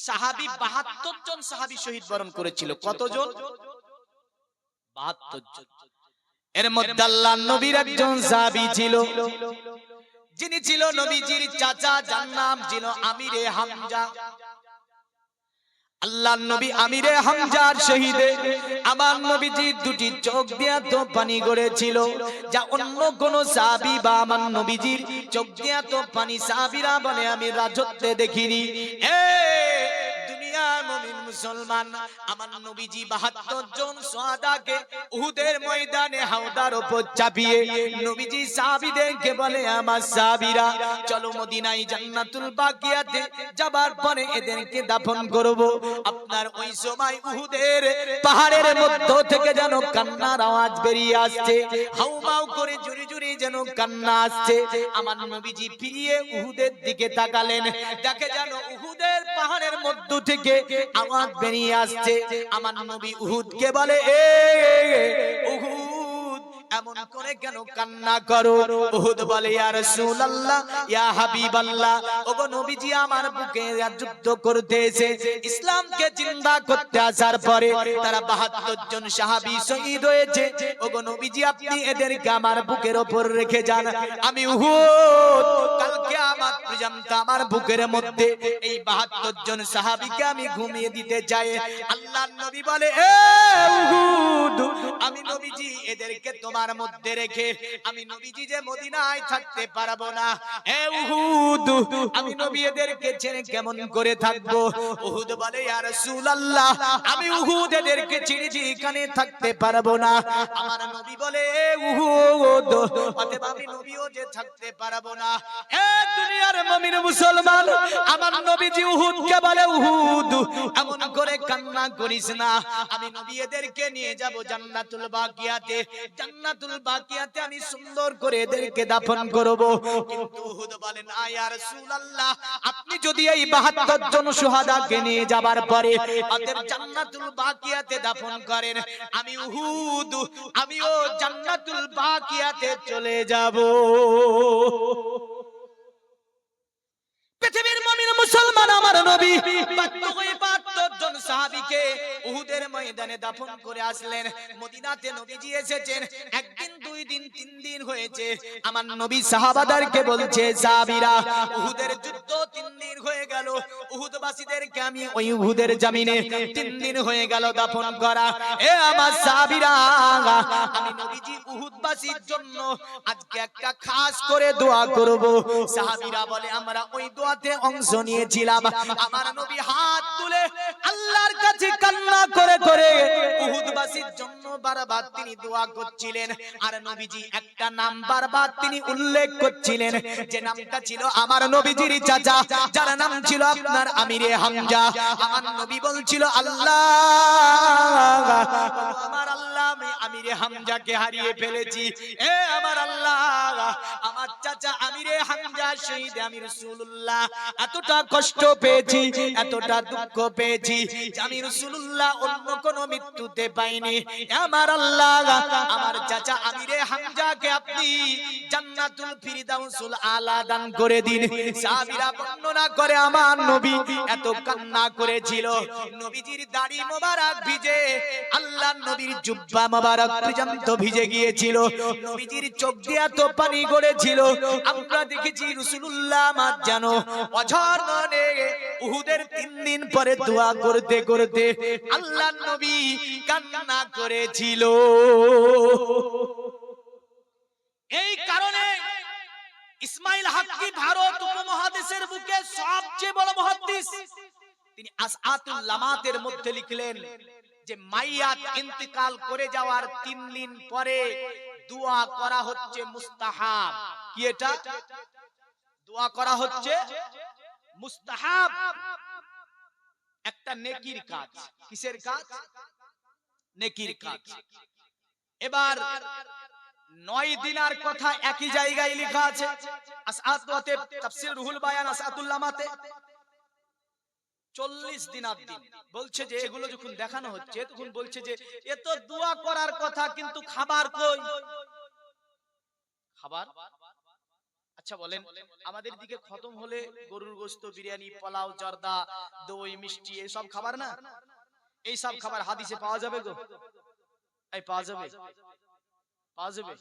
সাহাবী ৭২ জন সাহাবী শহীদ বরণ করেছিল। কতজন? ৭২ জন। এর মধ্যে আল্লাহর নবীর একজন সাহাবী ছিল, যিনি ছিল নবীজির চাচা, যার নাম ছিল আমিরে হামজা। আল্লাহর নবী আমিরে হামজার শহীদে আমার নবীজি দুটি চোখ দিয়ে তো পানি গড়েছিল, যা অন্য কোন সাহাবী বা আমার নবীজির চোখ দিয়ে তো পানি সাহাবীরা বলে আমি রাজত্বে দেখিনি। দুনিয়ার মুমিন মুসলমান, আমার নবীজি ৭২ জন সুহাদাকে উহুদের ময়দানে হাওদার উপর চাপিয়ে নবীজি সাহাবীদেরকে বলে আমার সাহাবীরা চলো মদিনায় জান্নাতুল বাকিয়াতে যাবার পরে এদেরকে দাফন করব। আপনার ওই সময় উহুদের পাহাড়ের মধ্য থেকে যেন কান্নার আওয়াজ বেরিয়ে আসছে, হাউমাউ করে জোরে জোরে যেন কান্না আসছে। আমার নবীজি ফিরিয়ে উহুদের দিকে তাকালেন, দেখে যেন উহুদের পাহাড়ের মধ্য থেকে আওয়াজ বেরিয়ে আসছে। আমার নবী উহুদকে বলে এ উহুদ, এমন করে কেন কান্না করো? উহুদ বলে ইয়া রাসূলুল্লাহ, ইয়া হাবিবাল্লাহ, ওগো নবীজি আমার বুকে যুদ্ধ করতে এসে ইসলামকে জিন্দা করতে আসার পরে তারা ৭২ জন সাহাবী শহীদ হয়েছে। ওগো নবীজি আপনি এদেরকে আমার বুকের উপর রেখে যান, আমি উহুদ কাল কিয়ামত পর্যন্ত আমার বুকের মধ্যে এই ৭২ জন সাহাবীকে আমি ঘুমিয়ে দিতে চাই। আল্লাহর নবী বলে এ উহুদ, আমি নবীজি এদেরকে তোমার মধ্যে রেখে আমি নবীজি যে মদিনায় থাকতে পারবো না। এ উহুদ, আমি নবী এদেরকে ছেড়ে কেমন করে থাকবো? উহুদ বলে ইয়া রাসূলুল্লাহ, আমি উহুদ এদেরকে ছেড়ে যে এখানে থাকতে পারবো না। আমার নবী বলে এ উহুদ, অতএব আমি নবীও যে থাকতে পারবো না। এ দুনিয়ার মুমিন মুসলমান, আমার নবীজি উহুদকে বলে উহুদ এমন করে কান্না করিস না, আমি নবী এদেরকে নিয়ে যাব জান্নাতুল বাকিয়াতে। জান্নাতুল বাকিয়াতে আমি সুন্দর করে এদেরকে দাফন করব। কিন্তু উহুদ বলেন না ইয়া রাসূলুল্লাহ, আপনি যদি এই ৭২ জন শুহাদাকে নিয়ে যাবার পরে ওদের জান্নাতুল বাকিয়াতে দাফন করেন, আমি উহুদ আমিও জান্নাতুল বাকিয়াতে চলে যাব। পৃথিবীর মুমিন মুসলমান, আমার নবী ৭২ জন সাহাবীকে উহুদের ময়দানে দাফন করে আসলেন। মদিনাতে নবীজি এসেছেন একদিন, দুই দিন, তিন দিন হয়েছে। আমার নবী সাহাবাদেরকে বলছে সাহাবীরা উহুদের যুদ্ধ ৩ দিন হয়ে গেল, উহুদবাসীদেরকে আমি ওই উহুদের জমিনে ৩ দিন হয়ে গেল দাফন করা। এ আমার সাহাবীরা, আমি নবীজি উহুদবাসীর জন্য আজকে একটা খাস করে দোয়া করব। সাহাবীরা বলে আমরা ওই দোয়াতে অংশ নিয়েছিলাম। আমার নবী হাত তুলে আল্লাহর কাছে কান্না করে করে উহুদবাসীর জন্য বারবার তিনি দোয়া করছিলেন। আর নবীজি একটা নাম বারবার তিনি উল্লেখ করছিলেন, যে নামটা ছিল আমার নবীজির চাচা, যার নাম ছিল আপনার আমিরে হামজা। আমার নবী বলছিল আল্লাহ, আমার আল্লাহ, আমি আমিরে হামজাকে হারিয়ে ফেলেছি। এ আমার আল্লাহ, আমার চাচা আমিরে হামজা শহীদ আমি রাসূলুল্লাহ এতটা কষ্ট পেয়েছি, এতটা দুঃখ পেয়েছি, আমি রাসূলুল্লাহ অন্য কোন মৃত্যুতে পাইনি। আমার আল্লাহ, আমার চাচা আমিরে হামজাকে আপনি জান্নাতুল ফিরদাউসুল আলা দান করে দিন। সাহাবীরা বর্ণনা করে আমার নবী এত কান্না করেছিল, নবীজির দাড়ি মোবারক ভিজে, আল্লাহর নবীর জুব্বা মোবারক পর্যন্ত ভিজে গিয়েছিল, নবীজির চোখ দিয়ে এত পানি গড়েছিল। আমরা দেখেছি রাসূলুল্লাহ আমার জানো অঝর ননে উহুদের ৩ দিন পরে দোয়া করতে করতে আল্লাহর নবী কান্না করেছিল। এই কারণে ইসমাইল হাক্কি ভারত উপমহাদেশের বুকে সবচেয়ে বড় মুহাদ্দিস, তিনি আসআতুল লামাতের মধ্যে লিখলেন যে মাইয়াত ইন্তিকাল করে যাওয়ার ৩ দিন পরে দোয়া করা হচ্ছে মুস্তাহাব। কি এটা? দোয়া করা হচ্ছে মুস্তাহাব, একটা নেকির কাজ। কিসের কাজ? নেকির কাজ। এবার ৯ দিনার কথা একই জায়গায় লেখা আছে আসআতুতে তাফসীর রুহুল বায়ান আসআতুল লামাতে ৪০ দিনার দিন বলছে যে এগুলো যখন দেখানো হচ্ছে তখন বলছে যে এ তো দোয়া করার কথা, কিন্তু খাবার কই? খাবার আচ্ছা বলেন, আমাদের দিকে খতম হলে গরুর গোশত, বিরিয়ানি, পোলাও, জর্দা, দই, মিষ্টি এইসব খাবার না, এইসব খাবার হাদিসে পাওয়া যাবে গো? এই পাওয়া যাবে? পাওয়া যাবে?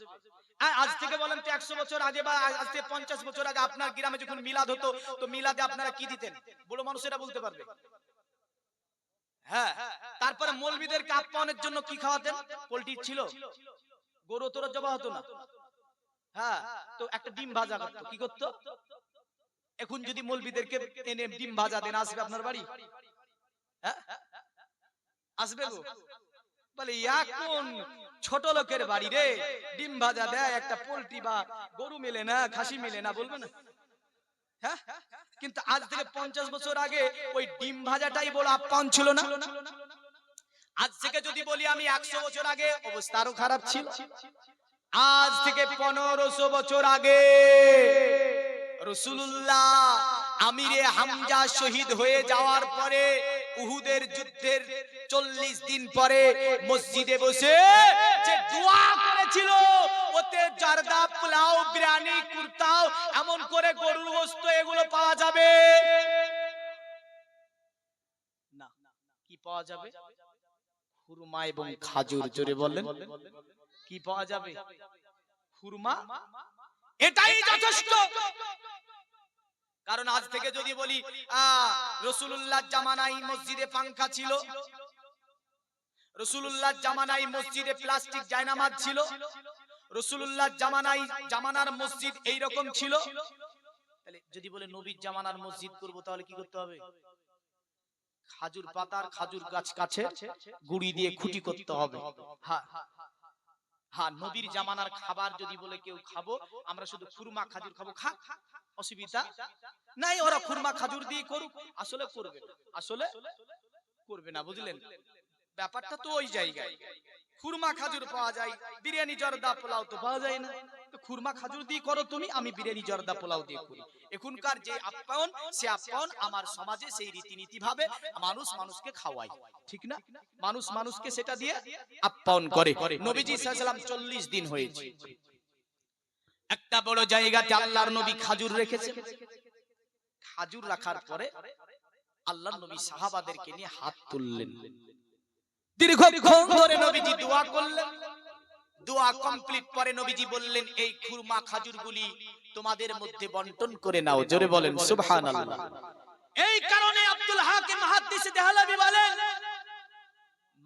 আজ থেকে বলেন তো 100 বছর আগে বা আজ থেকে 50 বছর আগে আপনার গ্রামে যখন মিলাদ হতো, তো মিলাদে আপনারা কি দিতেন? বড় মানুষ এটা বলতে পারবে। হ্যাঁ, তারপরে মৌলবীদেরকে আপ্যায়নের জন্য কি খাওয়াতেন? পোল্ট্রি ছিল, গরু তোরা জবা হতো না। হ্যাঁ, তো একটা ডিম ভাজা করতো। কি করতো? এখন যদি মৌলবীদেরকে এনে ডিম ভাজা দেন, আসবে আপনার বাড়ি? হ্যাঁ, আসবে গো? বলে এখন ছোট লোকের বাড়ি রে, ডিম ভাজা দেয়, একটা পোল্ট্রি বা গরু মেলে না, খাসি মেলে না, বলবে না? হ্যাঁ, কিন্তু আজ থেকে 50 বছর আগে ওই ডিম ভাজাটাই বড় আপ্যায়ন ছিল না? আজ থেকে যদি বলি আমি 100 বছর আগে, অবস্থা আরো খারাপ ছিল। আজ থেকে 1500 বছর আগে রাসূলুল্লাহ আমিরে হামজা শহীদ হয়ে যাওয়ার পরে, উহুদের যুদ্ধের 40 দিন পরে মসজিদে বসে যে দোয়া করেছিল, ওতে জর্দা, পোলাও, বিরিয়ানি, কুরতাও, এমন করে গরুর গোশত এগুলো পাওয়া যাবে না। কি পাওয়া যাবে? খুরমা এবং খাজুর। জোরে বলেন, কি পাওয়া যাবে? খুরমা, এটাই যথেষ্ট। কারণ আজ থেকে যদি বলি রাসূলুল্লাহর জামানায় মসজিদে পাঙ্খা ছিল, রাসূলুল্লাহর জামানায় মসজিদে প্লাস্টিক জায়নামাজ ছিল, রাসূলুল্লাহর জামানার মসজিদ এই রকম ছিল, তাহলে যদি বলে নবীর জামানার মসজিদ করব, তাহলে কি করতে হবে? খাজুর পাতার, খাজুর গাছ কাছে গুড়ি দিয়ে খুঁটি করতে হবে। হ্যাঁ হ্যাঁ, নবীর জামানার খাবার যদি বলে কেউ খাবো, আমরা শুধু খুরমা খাজুর খাবো, খা, অসুবিধা নাই, ওরা খুরমা খাজুর দিয়ে করুক, আসলে করবে না, আসলে করবে না, বুঝলেন? ব্যাপারটা তো ওই জায়গায়। খুরমা খাজুর পাওয়া যায়, বিরিয়ানি, জর্দা, পোলাও তো পাওয়া যায় না। তো খুরমা খাজুর দিয়ে করো তুমি, আমি বিরিয়ানি, জর্দা, পোলাও দিয়ে করি। এখনকার যে আপ্যায়ন, সে আপ্যায়ন আমার সমাজে সেই রীতিনীতি ভাবে মানুষ মানুষকে খাওয়ায়, ঠিক না? মানুষ মানুষকে সেটা দিয়ে আপ্যায়ন করে। নবীজি সাল্লাল্লাহু আলাইহি ওয়াসাল্লাম 40 দিন হয়েছে, একটা বড় জায়গাতে আল্লাহর নবী খাজুর রেখেছেন। খাজুর রাখার পরে আল্লাহর নবী সাহাবাদেরকে নিয়ে হাত তুললেন, দীর্ঘক্ষণ ধরে নবীজি দোয়া করলেন। দোয়া কমপ্লিট পরে নবীজি বললেন, এই খুরমা খাজুরগুলি তোমাদের মধ্যে বন্টন করে নাও। জোরে বলেন সুবহানাল্লাহ। এই কারণে আব্দুল হাকিম মুহাদ্দিস দেহলভী বলেন,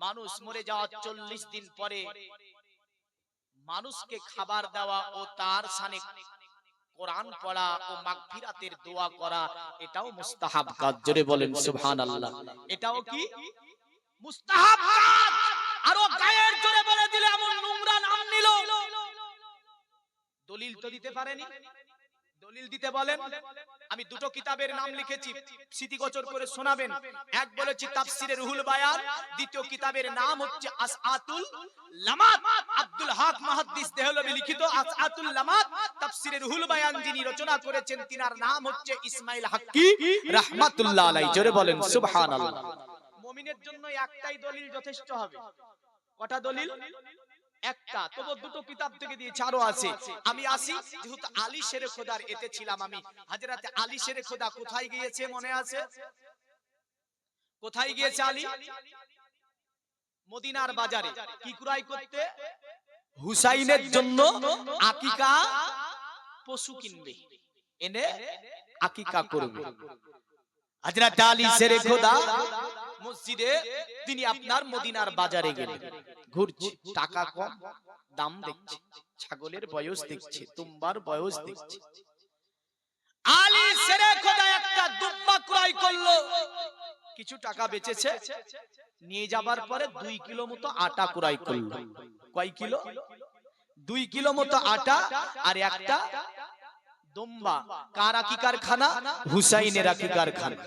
মানুষ মরে যাওয়ার 40 দিন পরে মানুষকে খাবার দেওয়া ও তার শানে কোরআন পড়া ও মাগফিরাতের দোয়া করা, এটাও মুস্তাহাব কাজ। জোরে বলেন সুবহানাল্লাহ। এটাও কি? মুস্তাহাব কাজ। আরো গায়ের জোরে বলে দিলে এমন নোংরা নাম নিল। দলিল তো দিতে পারেনি, দলিল দিতে বলেন। আমি দুটো কিতাবের নাম লিখেছি, স্মৃতিগোচর করে শোনাবেন। এক বলেছি তাফসিরে রুহুল বায়ান, দ্বিতীয় কিতাবের নাম হচ্ছে আসআতুল লামাত। আব্দুল হক মুহাদ্দিস দেহলভী লিখিত আসআতুল লামাত তাফসিরে রুহুল বায়ান যিনি রচনা করেছেন, তিনার নাম হচ্ছে ইসমাইল হাক্কি রাহমাতুল্লাহ আলাইহি। জোরে বলেন সুবহানাল্লাহ। মুমিনের জন্য একটাই দলিল যথেষ্ট হবে। কটা দলিল? একটা। তবু দুটো কিতাব থেকে দিয়েছে, আরো আছে। আমি আসি, যেহেতু আলী শেরে খোদার এতে ছিলাম আমি। হযরতে আলী শেরে খোদা কোথায় গিয়েছে মনে আছে? কোথায় গিয়েছে আলী? মদিনার বাজারে। কি ক্রয় করতে? হুসাইনের জন্য আকিকা পশু কিনবে, এনে আকিকা করবে। হযরত আলী শেরে খোদা মসজিদে, তিনি আপনার মদিনার বাজারে গেলেন, ঘুরছে, টাকা কম, দাম দেখছে, ছাগলের বয়স দেখছে, তুম্বার বয়স দেখছে। আলী শেরে খোদা একটা দুব্বা ক্রয় করলো, কিছু টাকা বেচেছে, নিয়ে যাবার পরে 2 কিলো মতো আটা ক্রয় করলো। কয় কিলো? 2 কিলো মতো আটা আর একটা দুম্বা। কার আকিকার খানা? হুসাইনের আকিকার খানা।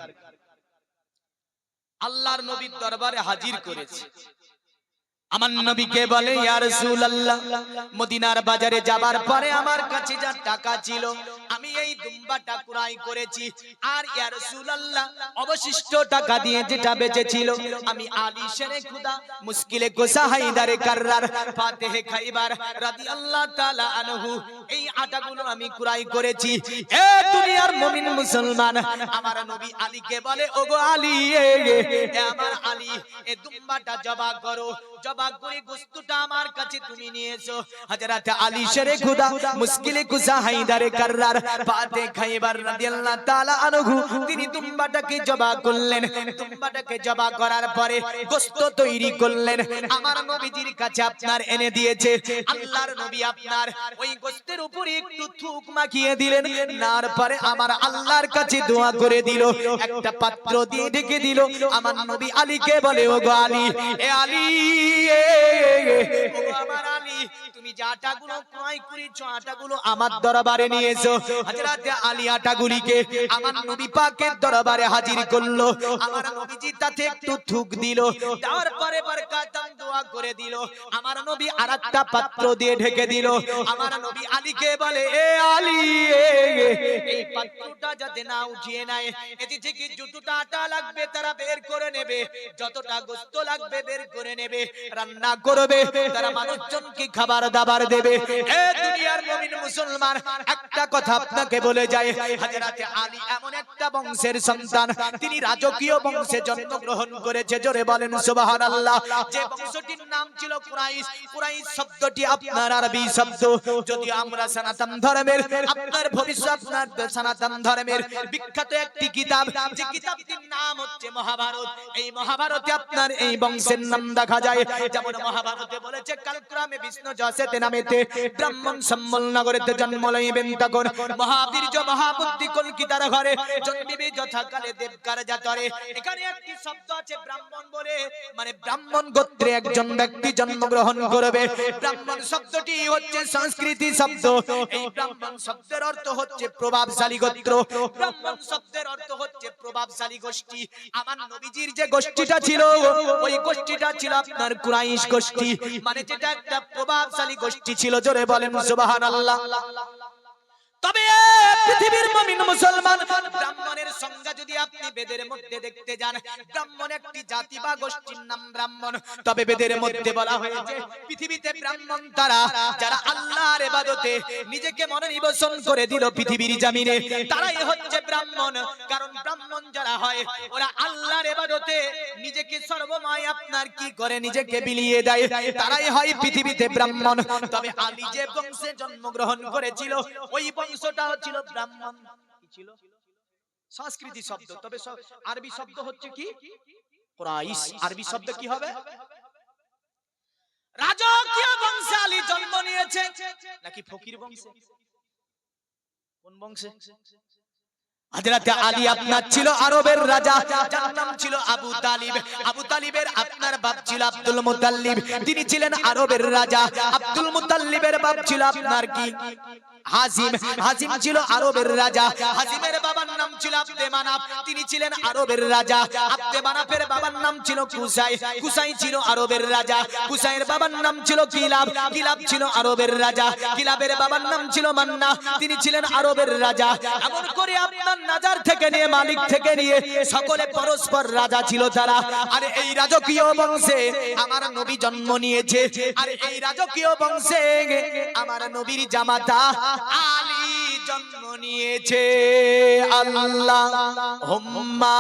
আল্লাহর নবীর দরবারে হাজির করেছে। আমার নবীকে বলে ইয়া রাসূলুল্লাহ, মদিনার বাজারে যাবার পরে আমার কাছে যা টাকা ছিল আমি এই দুম্বাটা ক্রয় করেছি, আর ইয়া রাসূলুল্লাহ অবশিষ্ট টাকা দিয়ে যেটা বেঁচে ছিল আমি আলী শেরে খুদা মুশকিলে কুসা হায়দারে কাররার ফাতেহে খাইবার রাদিয়াল্লাহু তাআলা আনহু এই আটাগুলো আমি ক্রয় করেছি। এ দুনিয়ার মুমিন মুসলমান, আমার নবী আলীকে বলে ওগো আলী, আমার আলী এই দুম্বাটা জবাই করো, জবাই করে গোশতটা আমার কাছে তুমি নিয়ে এসো। হযরত আলী শেরে খুদা মুশকিলে কুসা হায়দারে কাররার ফাতেহে খাইবার রাদিয়াল্লাহু তাআলা আনহু তিনি দুম্বাটাকে জবাই করলেন। দুম্বাটাকে জবাই করার পরে গোশত তৈরি করলেন, আমার নবীজির কাছে আপনার এনে দিয়েছে। আল্লাহর নবী আপনার ওই গোশতের উপরে একটু থুক মাখিয়ে দিলেন, নার পরে আমার আল্লাহর কাছে দোয়া করে দিল, একটা পাত্র দিয়ে ঢেকে দিল। আমার নবী আলীকে বলে ওগো আলী, এ আলী, ওগো আমার আলী, তুমি যে আটাগুলো ক্রয় করেছো আটাগুলো আমার দরবারে নিয়ে এসো। হযরত আলী আটাগুলিকে আমার নবী পাকের দরবারে হাজির করলো। আমার নবীজি তাতে একটু থুক দিল, দেওয়ার পরে বরকাতান দোয়া করে দিল। আমার নবী আরেকটা পাত্র দিয়ে ঢেকে দিল। আমার নবী আলীকে বলে এ আলী, এই পাত্রটা যাতে না উঠিয়ে নেয়, এটি থেকে যতটা আটা লাগবে তারা বের করে নেবে, যতটা গোশত লাগবে বের করে নেবে, রান্না করবে, তারা মানুষজনকে খাবার দাবার দেবে। এ দুনিয়ার মুমিন মুসলমান, একটা কথা আপনাকে বলে যায়, হযরত আলী এমন একটা বংশের সন্তান, তিনি রাজকীয় বংশে জন্মগ্রহণ করেছে। জোরে বলেন সুবহানাল্লাহ। যে বংশটির নাম ছিল কুরাইশ। কুরাইশ শব্দটি আপনার আরবি শব্দ। যদি আমরা সনাতন ধর্মের, আপনার ভবিষ্যৎ আপনার সনাতন ধর্মের বিখ্যাত একটি কিতাব, যে কিতাবটির নাম হচ্ছে মহাভারত, এই মহাভারতে আপনার এই বংশের নাম দেখা যায়। যেমন মহাভারতে বলেছে কালক্রমে বিষ্ণু যশেতে নামেতে ব্রাহ্মণ সম্মল নগরেতে জন্ম লইবেন, তখন মহাবীর্য মহাবুদ্ধি কলকিতার ঘরে জন্মিবে যথাকালে দেবকার জাতরে। এখানে একটি শব্দ আছে ব্রাহ্মণ বলে, মানে ব্রাহ্মণ গোত্রে একজন ব্যক্তি জন্মগ্রহণ করবে। ব্রাহ্মণ শব্দটি হচ্ছে সংস্কৃতি শব্দ। এই ব্রাহ্মণ শব্দের অর্থ হচ্ছে প্রভাবশালী গোত্র, ব্রাহ্মণ শব্দের অর্থ হচ্ছে প্রভাবশালী গোষ্ঠী। আমার নবীজির যে গোষ্ঠীটা ছিল ওই গোষ্ঠীটা ছিল আপনার কুরাইশ গোষ্ঠী, মানে যেটা একটা প্রভাবশালী গোষ্ঠী ছিল। জোরে বলেন সুবহানাল্লাহ। তবে পৃথিবীর মুমিন মুসলমান, ব্রাহ্মণের সংজ্ঞা যদি আপনি বেদের মধ্যে দেখতে যান, ব্রাহ্মণ একটি জাতি বা গোষ্ঠীর নাম ব্রাহ্মণ। তবে বেদের মধ্যে বলা হয়েছে পৃথিবীতে ব্রাহ্মণ তারা যারা আল্লাহর ইবাদতে নিজেকে মনোনিবেশন করে দিল পৃথিবীর জমিনে, তারাই হচ্ছে ব্রাহ্মণ। কারণ ব্রাহ্মণ যারা হয় ওরা আল্লাহর ইবাদতে নিজেকে সর্বময় আপনার কি করে, নিজেকে বিলিয়ে দেয়, তারাই হয় পৃথিবীতে ব্রাহ্মণ। তবে আলী যে বংশে জন্মগ্রহণ করেছিল ওই বংশটা ছিল ব্রাহ্মণ। কি ছিল? সংস্কৃতি শব্দ। তবে আরবি শব্দ হচ্ছে কি? কুরাইশ। আরবি শব্দ কি হবে? রাজকীয় বংশে আলী জন্ম নিয়েছে নাকি ফকির বংশে? কোন বংশে? হযরত আলী আপনার ছিল আরবের রাজা, যার নাম ছিল আবু তালিব। আবু তালিবের আপনার বাপ ছিল আব্দুল মুতাল্লিব, তিনি ছিলেন আরবের রাজা। আব্দুল মুতাল্লিবের বাপ ছিল আপনার কি? হাজিম। হাজিম ছিল আরবের রাজা। হাজিমের বাবার নাম ছিল আব্দে মানাফ, তিনি ছিলেন আরবের রাজা। আব্দে মানাফের বাবার নাম ছিল কুসাই। কুসাই ছিল আরবের রাজা। কুসাইয়ের বাবার নাম ছিল কিলাব। কিলাব ছিল আরবের রাজা। কিলাবের বাবার নাম ছিল মান্না, তিনি ছিলেন আরবের রাজা। এমন করে আপনার নাজার থেকে নিয়ে মালিক থেকে নিয়ে সকলে পরস্পর রাজা ছিল তারা। আর এই রাজকীয় বংশে আমার নবী জন্ম নিয়েছে। আর এই রাজকীয় বংশে আমার নবীর জামাতা আলী জন্ম নিয়েছে। আল্লাহুম্মা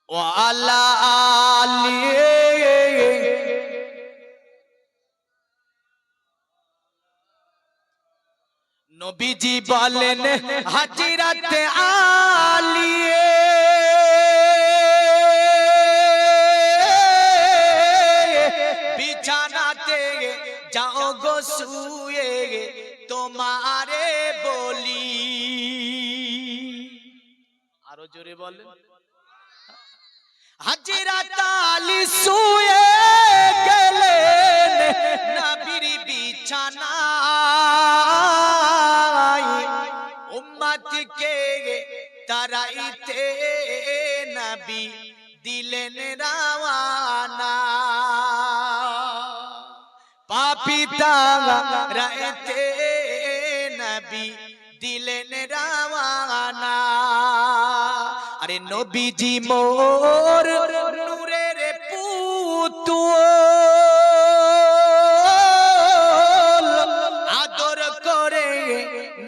ওয়া আলা আলি। নবীজি বলেন হযরত আলী বিছানাতে যাও গো শুয়ে তোমারে বলি। আরো জোরে বলেন। হযরত আলী শুয়ে গেলেন নবীর বিছানায়, উম্মত তারাইতে নবী দিলেন রাওয়ানা পাপী তারাইতে নবী দিলেন রাওয়ানা আরে নবীজি মোর নূরের পুতুল আদর করে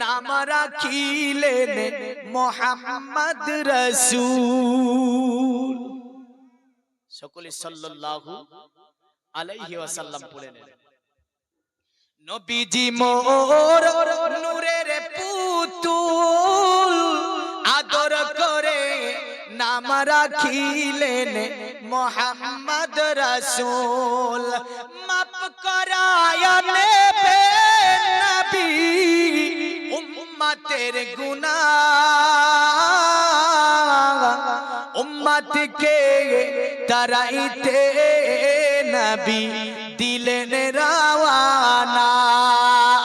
নাম রাখিলেন মুহাম্মদ রাসূল সকলে সাল্লাল্লাহু আলাইহি ওয়াসাল্লাম পড়েন নবীজি মোর নূরের পুতুল আদর করে নাম রাখিলেন মুহাম্মদ রাসূল মাফ করায় নেবে নবী উম্মতের গুনাহ উম্মতকে তারাইতে নবী দিলেন রাওয়ানা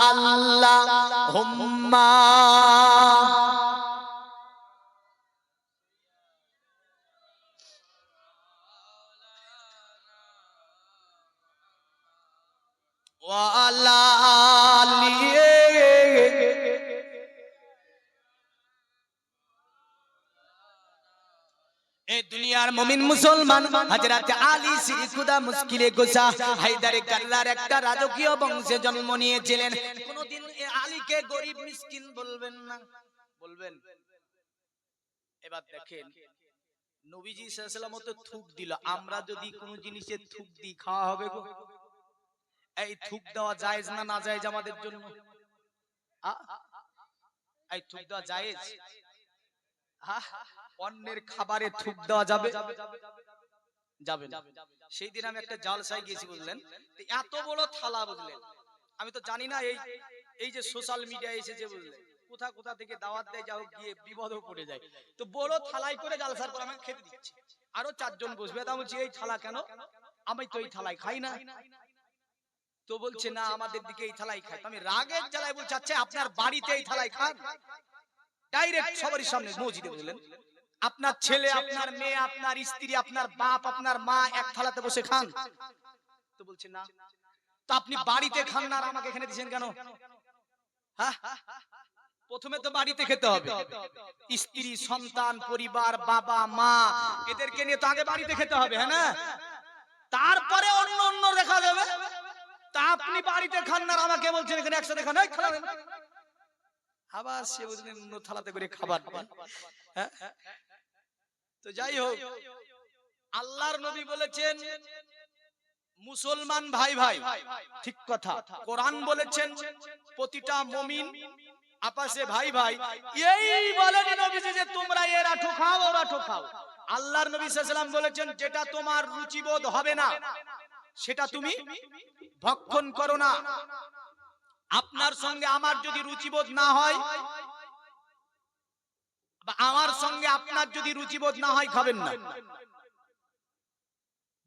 আল্লাহুম্মা ওয়া আলা আলিহি এ দুনিয়ার মুমিন মুসলমান হযরত আলী শ্রী খুদা মুশকিলে গোসা হায়দারে কাল্লার একটা রাজকীয় বংশে জন্ম নিয়েছিলেন কোনদিন এ আলীকে গরীব মিসকিন বলবেন না বলবেন এবার দেখেন নবীজি সাল্লাল্লাহু আলাইহি ওয়াসাল্লাম তো থুক দিল আমরা যদি কোনো জিনিসে থুক দিই খাওয়া হবে গো এই থুক দেওয়া জায়েজ না না জায়েজ আমাদের জন্য এই থুক দেওয়া জায়েজ অন্যের খাবারে থুক দেওয়া যাবে যাবে না সেই দিন আমি একটা জালসায় গিয়েছি বুঝলেন এত বড় থালা বুঝলেন আমি তো জানি না এই যে সোশ্যাল মিডিয়া এসেছে বুঝলেন কোথা কোথা থেকে দাওয়াত দেয় যাও গিয়ে বিপদও পড়ে যায় তো বড় থালায় করে জালসার পর আমি খেতে দিচ্ছি আরো 4 জন বসবে তা বলছি এই থালা কেন আমি তো এই থালায় খাই না তো বলছে না আমাদের দিকে এই থালায় খাই আমি রাগের জ্বালায় বলছি আচ্ছা আপনার বাড়িতে এই থালায় খান ডাইরেক্ট সবারই সামনে মসজিদে বুঝলেন আপনার ছেলে আপনার মেয়ে আপনার স্ত্রী আপনার বাপ আপনার মা এক থালাতে বসে খান তো বলছে না তো আপনি বাড়িতে খান না আর আমাকে এখানে দিয়েছেন কেন হ্যাঁ প্রথমে তো বাড়িতে খেতে হবে স্ত্রী সন্তান পরিবার বাবা মা এদেরকে নিয়ে তো আগে বাড়িতে খেতে হবে হ্যাঁ না তারপরে অন্য অন্য দেখা যাবে তা আপনি বাড়িতে খান না আর আমাকে বলছেন এখানে একসাথে খান এই খাবেন আবার সে বুঝলেন অন্য থালাতে করে খাবার হ্যাঁ তো যাই হোক আল্লাহর নবী বলেছেন মুসলমান ভাই ভাই ঠিক কথা কোরআন বলেছেন প্রতিটা মুমিন আপসে ভাই ভাই এই বলেন নবীজি যে তোমরা এর আঠো খাও ওর আঠো খাও আল্লাহর নবী সাল্লাল্লাহু আলাইহি ওয়াসাল্লাম বলেছেন যেটা তোমার রুচিবোধ হবে না সেটা তুমি ভক্ষণ করো না আপনার সঙ্গে আমার যদি রুচিবোধ না হয় বা আমার সঙ্গে আপনার যদি রুচিবোধ না হয় খাবেন না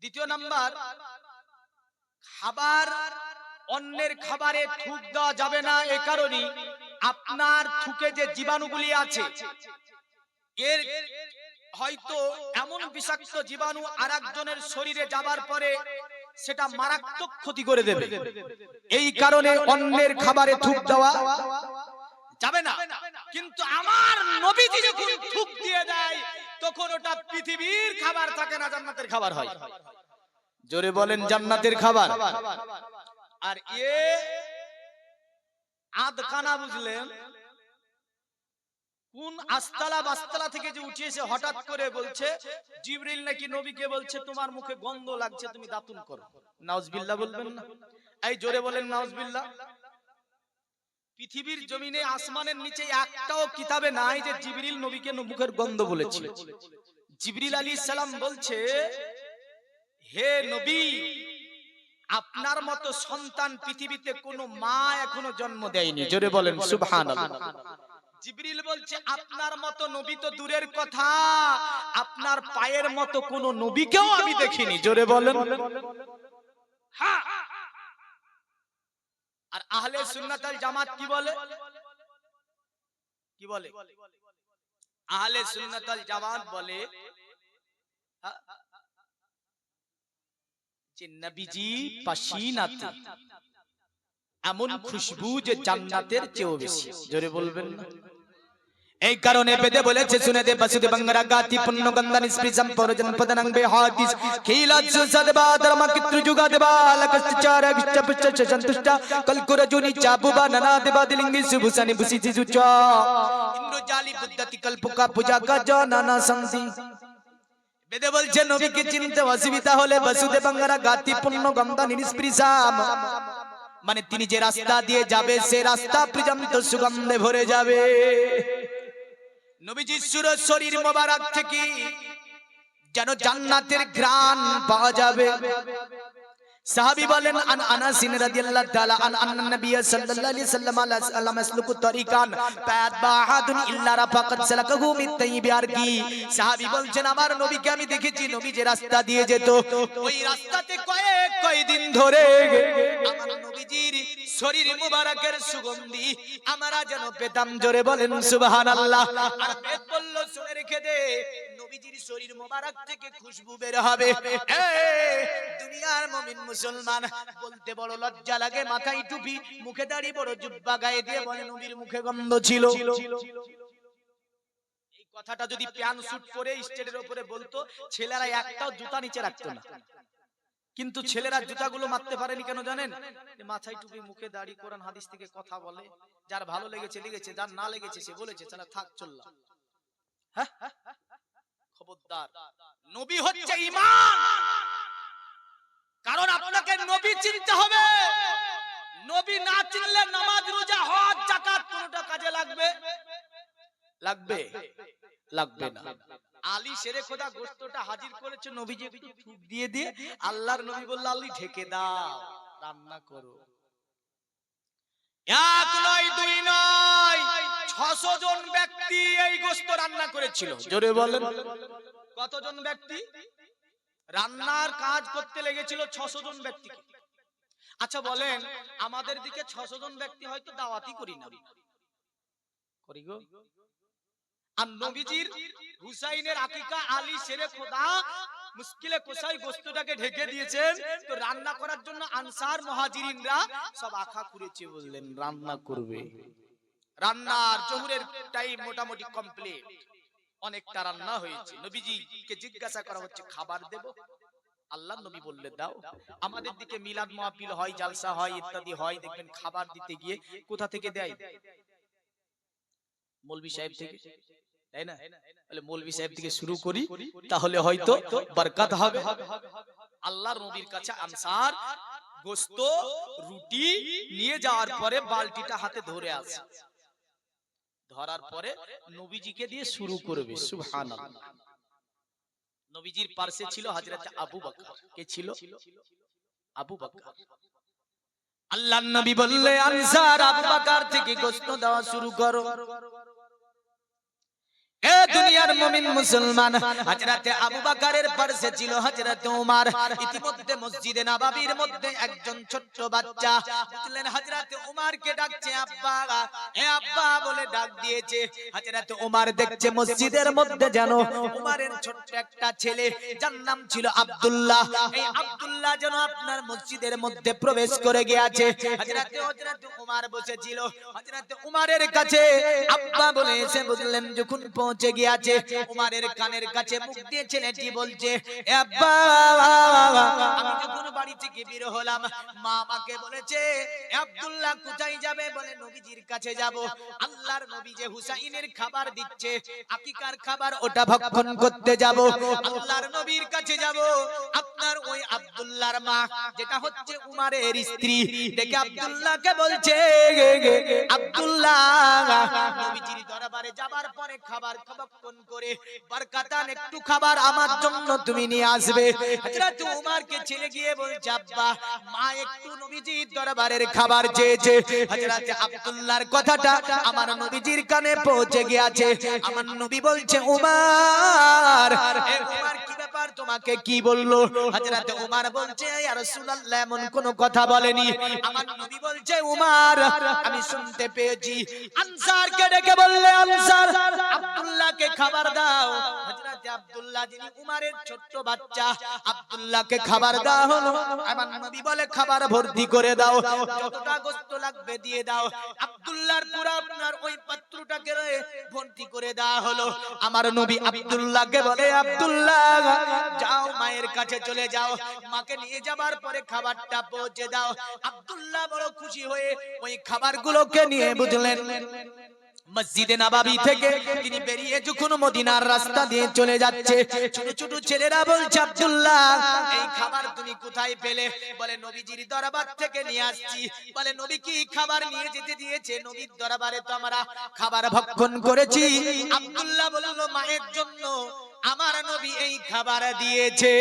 দ্বিতীয় নাম্বার খাবার অন্যের খাবারে থুক দেওয়া যাবে না এই কারণে আপনার থুকে যে জীবাণুগুলি আছে এর হয়তো এমন বিষাক্ত জীবাণু আরেকজনের শরীরে যাবার পরে সেটা মারাত্মক ক্ষতি করে দেবে এই কারণে অন্যের খাবারে থুক দেওয়া যাবে না কিন্তু আমার নবীজি যখন থুক দিয়ে দেয় তখন ওটা পৃথিবীর খাবার থাকে না জান্নাতের খাবার হয় জোরে বলেন জান্নাতের খাবার আর এ আধখানা বুঝলেন কোন আস্তালা বাস্তালা থেকে যে উঠিয়েছে হঠাৎ করে বলছে জিবরিল নাকি নবীকে বলছে তোমার মুখে গন্ধ লাগছে তুমি দাতুন করো নাউজুবিল্লাহ বলবেন না এই জোরে বলেন নাউজুবিল্লাহ পৃথিবীর জমিনে আসমানের নিচে একটাও কিতাবে নাই যে জিবরিল নবীকে মুখের গন্ধ বলেছে জিবরিল আলাইহিস সালাম বলছে হে নবী আপনার মতো সন্তান পৃথিবীতে কোনো মা এখনো জন্ম দেয়নি জোরে বলেন সুবহানাল্লাহ জিবরিল বলছে আপনার মতো নবী তো দূরের কথা আপনার পায়ের মতো কোনো নবীকেও আমি দেখিনি জোরে বলেন হ্যাঁ আর আহলে সুন্নাত ওয়াল জামাত কি বলে আহলে সুন্নাত ওয়াল জামাত বলে যে নবীজি পাসিনাতে এমন খুশবু যে জান্নাতের চেয়েও বেশি। জোরে বলবেন না? এই কারণে বেদে বলেছে শুনে দে বাসুদে বাংলা গাতি পুণ্য গন্ধা নিষ্প্রিসম পরজন পদনং বে হাদিস খিলাত সুসদবা ধর্ম কিত্রু যুগা দেবা লকস্ত চার গিচ্ছ পুচ্ছ সন্তুষ্ট কলকুর জুনি চাবুবা নানা দেবা দিলিঙ্গি সুবুসানি বুসি জিজুচা ইন্দ্র জালি বুদ্ধতি কল্পকা পূজা কা জানা শান্তি। বেদে বলছে নবীকে চিনতে অসুবিধা হলে বাসুদে বাংলা গাতি পুণ্য গন্ধা নিষ্প্রিসম মানে তিনি যে রাস্তা দিয়ে যাবে সে রাস্তা পর্যন্ত সুগন্ধে ভরে যাবে। নবীজির শরীর মোবারক থেকে যেন জান্নাতের ঘ্রাণ পাওয়া যাবে। সাহাবী বলেন আন আনাস রাদিয়াল্লাহু তাআলা আন নবী সাল্লাল্লাহু আলাইহি ওয়াসাল্লাম আসলুকু তরিকান ফাতবাহাদুন ইল্লা রাফাকাত সালাকাহু মিন তাইয়িবারকি। সাহাবী বলছেন আমার নবীকে আমি দেখেছি নবী যে রাস্তা দিয়ে যেত ওই রাস্তাতে কয়েকদিন ধরে আমার নবীজির শরীর মোবারকের সুগন্ধি আমরা যেন পেতাম। জোরে বলেন সুবহানাল্লাহ। আর পেট বলল শুনে রেখে দে নবীজির শরীর মোবারক থেকে খুশবু বের হবে। দুনিয়ার মুমিন মুসলমান বলতে বড় লজ্জা লাগে, মাথায় টুপি মুখে দাড়ি বড় জুব্বা গায়ে দিয়ে বলে নবীর মুখে গন্ধ ছিল। এই কথাটা যদি প্যান শুট করে স্টেজের উপরে বলতো ছেলেরা একটাও জুতা নিচে রাখতো না। কিন্তু ছেলেরা জুতাগুলো মারতে পারেনি কেন জানেন? মাথায় টুপি মুখে দাড়ি কোরআন হাদিস থেকে কথা বলে, যার ভালো লেগেছে লেগেছে, যার না লেগেছে সে বলেছে চালা থাক চললাম। হ্যাঁ খবরদার, নবী হচ্ছে ঈমান। কারণ আপনাকে নবী চিনতে হবে। নবী না চিনলে নামাজ রোজা হজ যাকাত কোনটা কাজে লাগবে? লাগবে না। আলী শেরে খোদা গোশতটা হাজির করেছে, নবীজি একটু ফুঁক দিয়ে দিয়ে আল্লাহর নবী বলল আলী ঢেকে দাও, রান্না করো। এক নয় দুই নয় 600 জন ব্যক্তি এই গোশত রান্না করেছিল। জোরে বলেন কতজন ব্যক্তি? রান্নার কাজ করতে লেগেছিল 600 জন ব্যক্তিকে। আচ্ছা বলেন আমাদের দিকে 600 জন ব্যক্তি হয়তো দাওয়াতই করি না, করি গো। আর নবীজির হুসাইনের আকিকা আলী শেরে খোদা মুশকিলে কোসাই গোশতটাকে ঢেকে দিয়েছেন, তো রান্না করার জন্য আনসার মুহাজিরিনরা সব আখা করেছে, বললেন রান্না করবে। রান্নার জোহরের টাইম মোটামুটি কমপ্লিট, অনেকটা রান্না হয়েছে। নবীজিকে জিজ্ঞাসা করা হচ্ছে খাবার দেব? আল্লাহ নবী বললেন দাও। আমাদের দিকে মিলাদ মাহফিল হয়, জালসা হয়, ইত্যাদি হয়, দেখবেন খাবার দিতে গিয়ে কোথা থেকে দেয়? মৌলভী সাহেব থেকে, তাই না? বলে মৌলভী সাহেব থেকে শুরু করি তাহলে হয়তো বরকত হবে। আল্লাহর নবীর কাছে আনসার গোশত রুটি নিয়ে যাওয়ার পরে বালতিটা হাতে ধরে আছে, ধরার পরে নবীজিকে দিয়ে শুরু করবে। সুবহানাল্লাহ। নবীজির পাশে ছিল হযরত আবু বকর। কে ছিল? আবু বকর। আল্লাহর নবী বললে আনসার আবু বকর থেকে গোশত দেওয়া শুরু করো। এ দুনিয়ার মুমিন মুসলমান, হযরত আবু বকরের পাশে ছিল হযরত ওমর। ইতিমধ্যে মসজিদে নববীর মধ্যে একজন ছোট্ট বাচ্চা বুঝলেন হযরত ওমরকে ডাকছে আব্বা, এ আব্বা বলে ডাক দিয়েছে। হযরত ওমর দেখছে মসজিদের মধ্যে যেন ওমরের ছোট্ট একটা ছেলে, যার নাম ছিল আব্দুল্লাহ, এই আব্দুল্লাহ যেন আপনার মসজিদের মধ্যে প্রবেশ করে গিয়েছে। হযরত ওমর বসেছিল, হযরত ওমরের কাছে আব্বা বলে এসে বুঝলেন যখন পৌঁছে গিয়েছে ওমরের কানের কাছে মুখ দিয়ে ছেলেটি বলছে, এ আব্বা আমি যখন বাড়ি থেকে বের হলাম মা আমাকে বলেছে এ আব্দুল্লাহ কোথায় যাবে? বলে নবীজির কাছে যাব। আল্লাহর নবী যে হুসাইনের খাবার দিচ্ছে, আকিকার খাবার, ওটা ভক্ষণ করতে যাব। আল্লাহর নবীর কাছে যাব। আপনার ওই আব্দুল্লাহর মা যেটা হচ্ছে উমরের স্ত্রী দেখে আব্দুল্লাহকে বলছে, আব্দুল্লাহ নবীজির দরবারে যাবার পরে খাবার ভক্ষণ করে বরকতান একটু খাবার আমার জন্য তুমি নিয়ে আসবে। হযরত উমরকে ছেলে গিয়ে বলছে, আব্বা মা একটু নবীজির দরবারের খাবার চেয়েছে। হযরত আব্দুল্লাহর কথাটা আমার নবীজির কানে পৌঁছে গিয়েছে। আমার নবী বলছে, উমর, এ উমর কি ব্যাপার একবার তোমাকে কি বললো? হযরত উমর বলছে ইয়া রাসূলুল্লাহ এমন কোন কথা বলেনি। আমার নবী বলছে উমর আমি শুনতে পেয়েছি। আনসারকে ডেকে বললে আনসার আব্দুল্লাহকে খাবার দাও। হযরত আব্দুল্লাহ যিনি উমরের ছোট্ট বাচ্চা, আব্দুল্লাহকে খাবার দেওয়া হলো। আমার নবী বলে খাবার ভর্তি করে দাও, যতটা গোশত লাগবে দিয়ে দাও। আব্দুল্লাহর পুরো আপনার ওই পাত্রটাকে ভর্তি করে দেওয়া হলো। আমার নবী আব্দুল্লাহকে বলে আব্দুল্লাহ যাও মায়ের কাছে চলে যাও, মাকে নিয়ে যাবার পরে খাবারটা পৌঁছে দাও। আব্দুল্লাহ বড় খুশি হয়ে ওই খাবারগুলোকে নিয়ে বুঝলেন মসজিদে নববী থেকে তিনি বেরিয়ে যখন মদিনার রাস্তা দিয়ে চলে যাচ্ছে, ছোট ছোট ছেলেরা বলছে আব্দুল্লাহ এই খাবার তুমি কোথায় পেলে? বলে নবীজির দরবার থেকে নিয়ে আসছি। বলে নবী কি খাবার নিয়ে যেতে দিয়েছে? নবীর দরবারে তো আমরা খাবার ভক্ষণ করেছি। আব্দুল্লাহ বলল মায়ের জন্য আমার নবী এই খাবার দিয়েছে।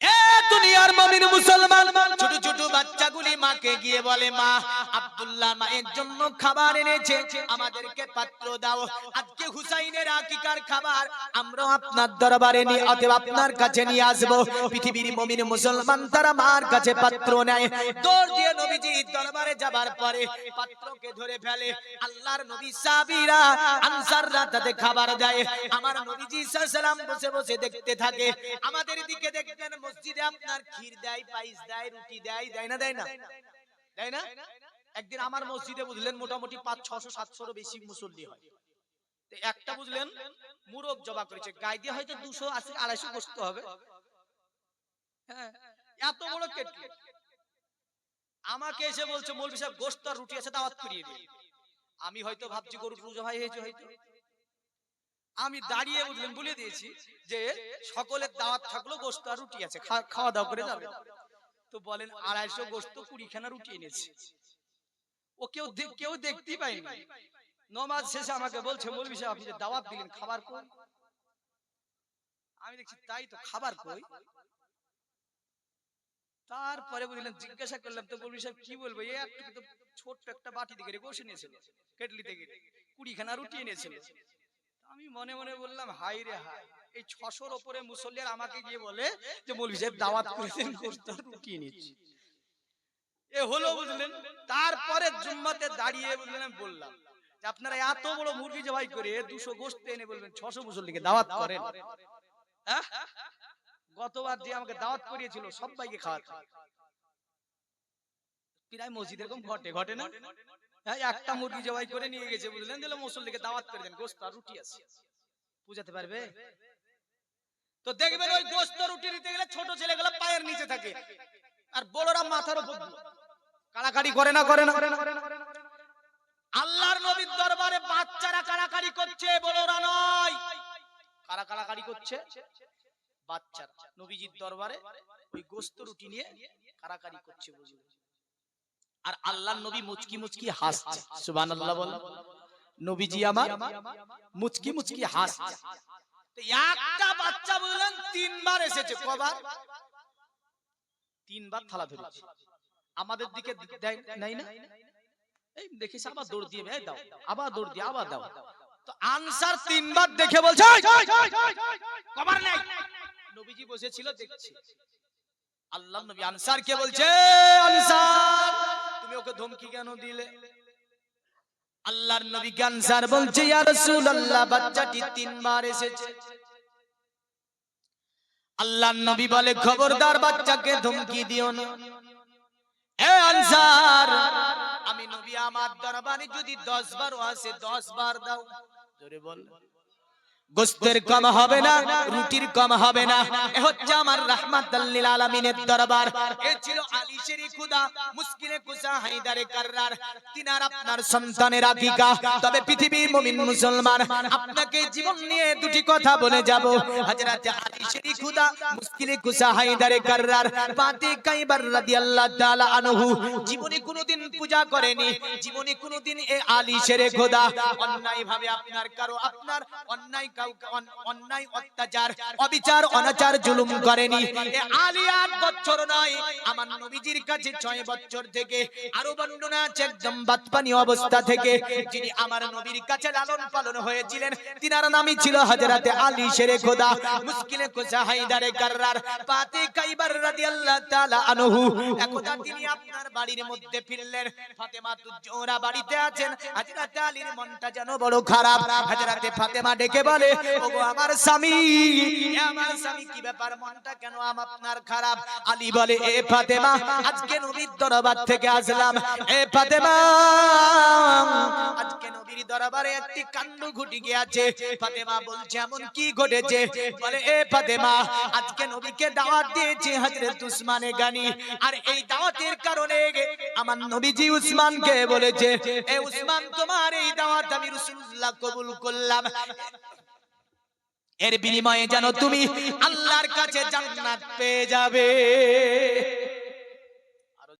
এ দুনিয়ার মুমিন মুসলমান ছোট ছোট বাচ্চাগুলি মাকে গিয়ে বলে মা আব্দুল্লাহ মায়ের জন্য খাবার এনেছে, আমাদেরকে পাত্র দাও। আজকে হুসাইনের আকিকার খাবার আমরা আপনার দরবারে নিয়ে অতএব আপনার কাছে নিয়ে আসব। পৃথিবীর মুমিন মুসলমান তারা মার কাছে পাত্র নেয়। দৌড় দিয়ে নবীজির দরবারে যাবার পরে পাত্রকে ধরে ফেলে। আল্লাহর নবী সাহাবীরা আনসাররা তাতে খাবার দেয়। আমার নবীজি সাল্লাল্লাহু আলাইহি ওয়াসাল্লাম বসে বসে দেখতে থাকে। আমাদের দিকে দেখবেন মসজিদে আপনার ক্ষীর দেয়, পায়েস দেয়, রুটি দেয়, দেয় না দেয় না দেয় না। একদিন আমার মসজিদে বুঝলেন মোটামুটি 500-600-700 বেশি মুসল্লি হয়। তো একটা বুঝলেন মুরগ জবা করেছে, গায়ে দিয়ে হয়তো 280-250 গোশত হবে। হ্যাঁ এত বড় কেটলি আমাকে এসে বলছে মৌলভী সাহেব গোশত আর রুটি আছে দাওয়াত করিয়ে দিন। আমি হয়তো ভাবছি গরুর জবাই হয়েছে হয়তো। আমি দাঁড়িয়ে বুঝলেন বলে দিয়েছি যে সকলের দাওয়াত থাকলো, গোশত আর রুটি আছে, খাওয়া দাওয়া করে যাবে। তো বলেন 250 গোশত 20 খানা রুটি এনেছে। ও কেউ দেখতেই পায়নি। নামাজ শেষে আমাকে বলছে মৌলভী সাহেব আপনি যে দাওয়াত দিলেন খাবার কই? আমি দেখছি তাই তো, খাবার কই? তারপরে বুঝলেন জিজ্ঞাসা করলাম তো মৌলভী সাহেব কি বলবো, এই একটু তো ছোট্ট একটা বাটি দিকে গোশ এনেছিল, কেটলি থেকে 20 খানা রুটি এনেছিল। আমি মনে মনে বললাম হাই রে হাই, এই 600-র উপরে মুসল্লির আমাকে গিয়ে বলে যে মৌলভী সাহেব দাওয়াত করেছেন গোশত আর রুটি এনেছি। এ হলো বুঝলেন। তারপরে জুম্মাতে দাঁড়িয়ে বুঝলেন আমি বললাম যে আপনারা এত বড় মুরগি জবাই করে 200 গোশত এনে বলবেন 600 মুসল্লিকে দাওয়াত করেন। গতবার যে আমাকে দাওয়াত করিয়েছিল সবাইকে খাওয়াতে প্রায় মসজিদ এরকম ঘটে না। একটা মুরগি জবাই করে নিয়ে গেছে বুঝলেন, দিলে মুসল্লিকে দাওয়াত করে দেন, গোশত আর রুটি আছে, বুঝাতে পারবে? তো দেখবেন ওই গোশত রুটি দিতে গেলে ছোট ছেলেগুলো পায়ের নিচে থাকে আর বড়রা মাথার উপর কাড়াকাড়ি করে না। আল্লাহর নবীর দরবারে বাচ্চারা কাড়াকাড়ি করছে, বড়রা নয়। কারা কাড়াকাড়ি করছে? বাচ্চারা নবীজির দরবারে ওই গোশত রুটি নিয়ে কাড়াকাড়ি করছে বুঝলেন। আর আল্লাহর নবী মুচকি মুচকি হাসছে, সুবহানাল্লাহ বল। নবীজি আমার মুচকি মুচকি হাসছে। তো একটা বাচ্চা বুঝলেন 3 বার এসেছে। কবার? 3 বার থালা ধরেছে। আমাদের দিকে দেয় নাই না, এই দেখিস আবার দৌড় দিয়ে ভাই দাও, আবার দৌড় দিয়ে আবার দাও। তো আনসার 3 বার দেখে বলছে কবার নাই। নবীজি বসেছিল দেখছে। আল্লাহর নবী আনসারকে বলছে আনসার তুমি ওকে ধমকি কেন দিলে? আল্লাহর নবী আনসার বলছে ইয়া রাসূলুল্লাহ বাচ্চাটি 3 বার এসেছে। আল্লাহর নবী বলে খবরদার বাচ্চাকে ধমকি দিও না। এ আনসার আমি নবী আমার দরবারে যদি 10 বার আসে 10 বার দাও। জোরে বল। গোশতের কম হবে না, রুটির কম হবে না। এ হচ্ছে আমার রাহমাতুল লিল আলামিনের দরবার। এ ছিল আলী শেরি খুদা মুশকিলে কুসা হায়দারে কাররার, তিনার আপনার সন্তানের আকিকা। তবে পৃথিবীর মুমিন মুসলমান আপনাকে জীবন নিয়ে দুটি কথা বলে যাব। হযরত আলী শেরি খুদা মুশকিলে কুসা হায়দারে কাররার পাতি কাইবার রাদিয়াল্লাহু তাআলা আনহু জীবনে কোনোদিন পূজা করেনি, জীবনে কোনোদিন এ আলী শেরে খোদা অন্যায় ভাবে আপনার কারো আপনার অন্যায় কাউকে অন্যায় অত্যাচার অবিচার অনাচার জুলুম করেনি। এ আলী 8 বছর নয়, আমার নবীজির কাছে 6 বছর থেকে, আরো বর্ণনা আছে একদম বাতপানি অবস্থা থেকে যিনি আমার নবীর কাছে লালন পালন হয়েছিলেন, তিনার নামই ছিল হযরতে আলী শেরে খোদা মুশকিলে কুসা হায়দারে কাররার পাতে কাইবার রাদিয়াল্লাহু তাআলা আনহু। একদা তিনি আপনার বাড়ির মধ্যে ফিরলেন, ফাতেমা তুজোরা বাড়িতে আছেন, হযরতে আলীর মনটা যেন বড় খারাপ। হযরতে ফাতেমা ডেকে বলে, ওগো আমার স্বামী, আমার স্বামী কি ব্যাপার, মনটা কেন আপনার খারাপ? আলী বলে, এ ফাতেমা, আজকে নবীর দরবার থেকে আসলাম। এ ফাতেমা, আজকে নবীর দরবারে একটি কাণ্ড ঘটে গিয়েছে। ফাতেমা বলছে, এমন কি ঘটেছে? বলে, এ ফাতেমা, আজকে নবীকে দাওয়াত দিয়েছে হযরত উসমানে গানি, আর এই দাওয়াতের কারণে আমার নবীজি উসমানকে বলেছে, এ উসমান, তোমার এই দাওয়াত আমি রাসূলুল্লাহ কবুল করলাম, এর বিনিময়ে যেন তুমি আল্লাহর কাছে জান্নাত পেয়ে যাবে।